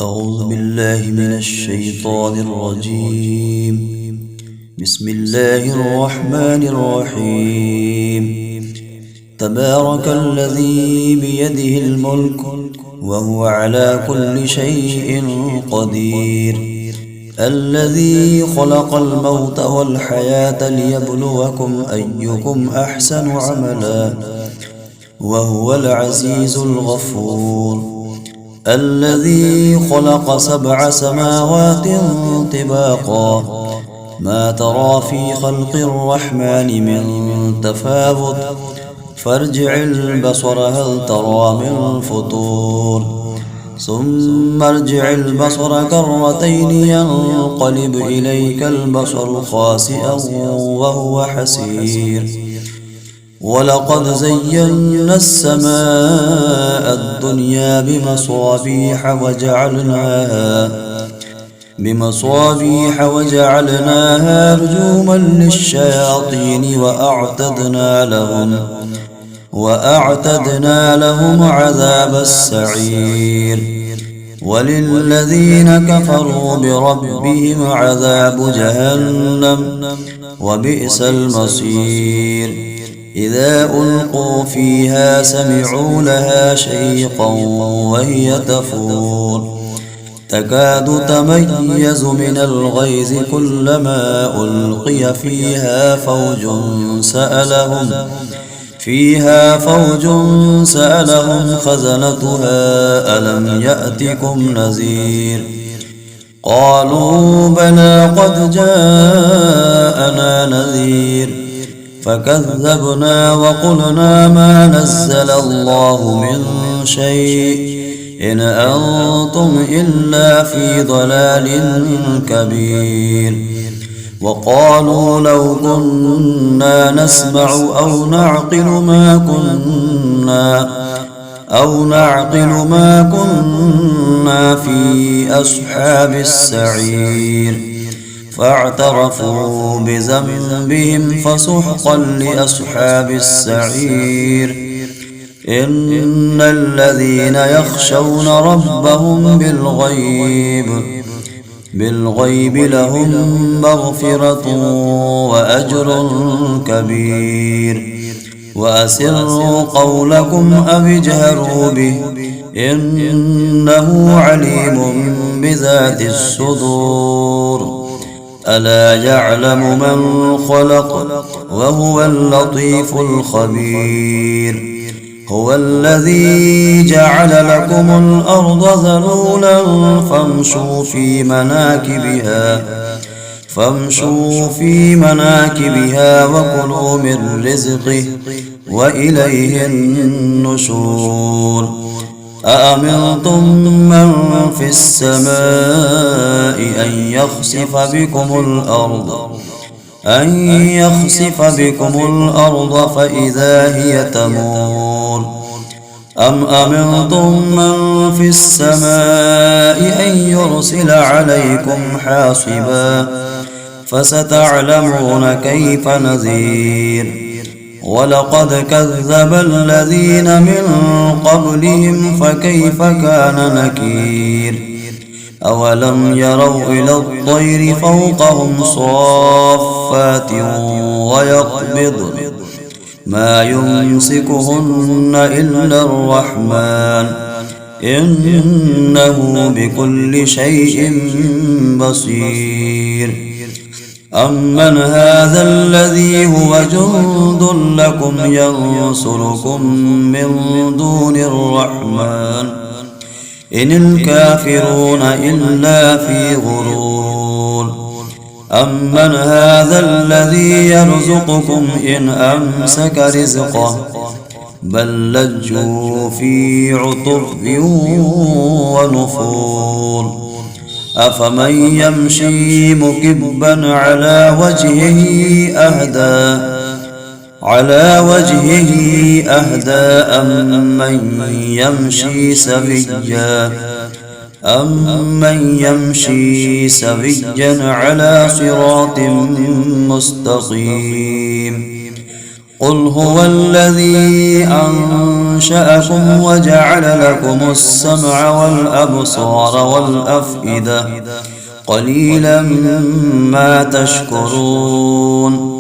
أعوذ بالله من الشيطان الرجيم. بسم الله الرحمن الرحيم. تبارك الذي بيده الملك وهو على كل شيء قدير، الذي خلق الموت والحياة ليبلوكم أيكم أحسن عملا وهو العزيز الغفور، الذي خلق 7 سماوات طباقا ما ترى في خلق الرحمن من تفاوت فارجع البصر هل ترى من فطور، ثم ارجع البصر كرتين ينقلب إليك البصر خاسئا وهو حسير، ولقد زينا السماء الدنيا بمصابيح وجعلناها رجوما للشياطين وأعتدنا لهم عذاب السعير، وللذين كفروا بربهم عذاب جهنم وبئس المصير. إذا ألقوا فيها سمعوا لها شيقا وهي تفور تكاد تميز من الغيظ كلما ألقي فيها فوج سألهم خزنتها ألم يأتكم نذير، قالوا بلى قد جاءنا نذير فكذبنا وقلنا ما نزل الله من شيء إن أنتم إلا في ضلال كبير، وقالوا لو كنا نسمع أو نعقل ما كنا في أصحاب السعير، فاعترفوا بذنبهم فسحقا لأصحاب السعير. إن الذين يخشون ربهم بالغيب لهم مغفرة وأجر كبير، وأسروا قولكم أو اجهروا به إنه عليم بذات الصدور، ألا يعلم من خلق وهو اللطيف الخبير. هو الذي جعل لكم الأرض ذلولا فامشوا في مناكبها وكلوا من رزقه وإليه النشور. أأمنتم من في السماء أن يخسف بكم الأرض فإذا هي تمور، أم أمنتم من في السماء أن يرسل عليكم حاصبا فستعلمون كيف نذير. ولقد كذب الذين من قبلهم فكيف كان نكير. أولم يروا إلى الطير فوقهم صافات ويقبضن ما يمسكهن إلا الرحمن إنه بكل شيء بصير. أمن هذا الذي هو جند لكم ينصركم من دون الرحمن إن الكافرون إلا في غرور. أمن هذا الذي يرزقكم إن أمسك رزقه بل لجوا في عتو ونفور. أفمن يمشي مكبا على وجهه أهدى أمن يمشي سويا على صراط مستقيم. قل هو الذي أنشأكم وجعل لكم السمع والأبصار والأفئدة قليلا ما تشكرون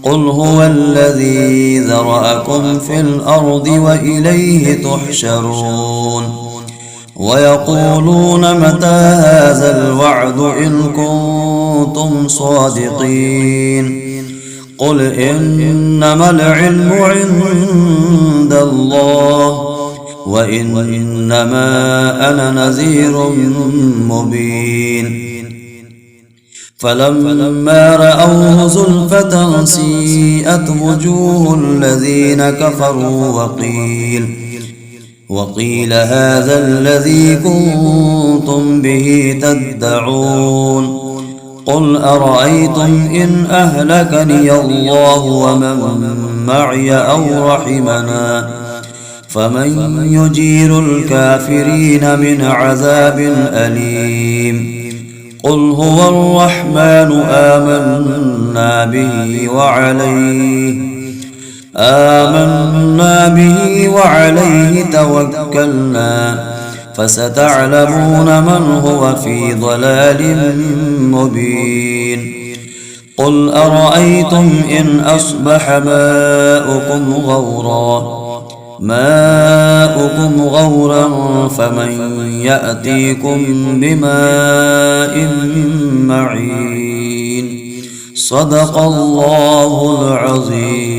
قل هو الذي ذرأكم في الأرض وإليه تحشرون ويقولون متى هذا الوعد إن كنتم صادقين قل إنما العلم عند الله وإنما أنا نذير مبين فلما رأوه زلفة سيئت وجوه الذين كفروا وقيل هذا الذي كنتم به تدعون قل أرأيتم إن أهلكني الله ومن معي أو رحمنا فمن يجير الكافرين من عذاب أليم قل هو الرحمن آمنا به وعليه توكلنا فستعلمون من هو في ضلال مبين قل أرأيتم إن أصبح ماؤكم غورا فمن يأتيكم بماء معين صدق الله العظيم.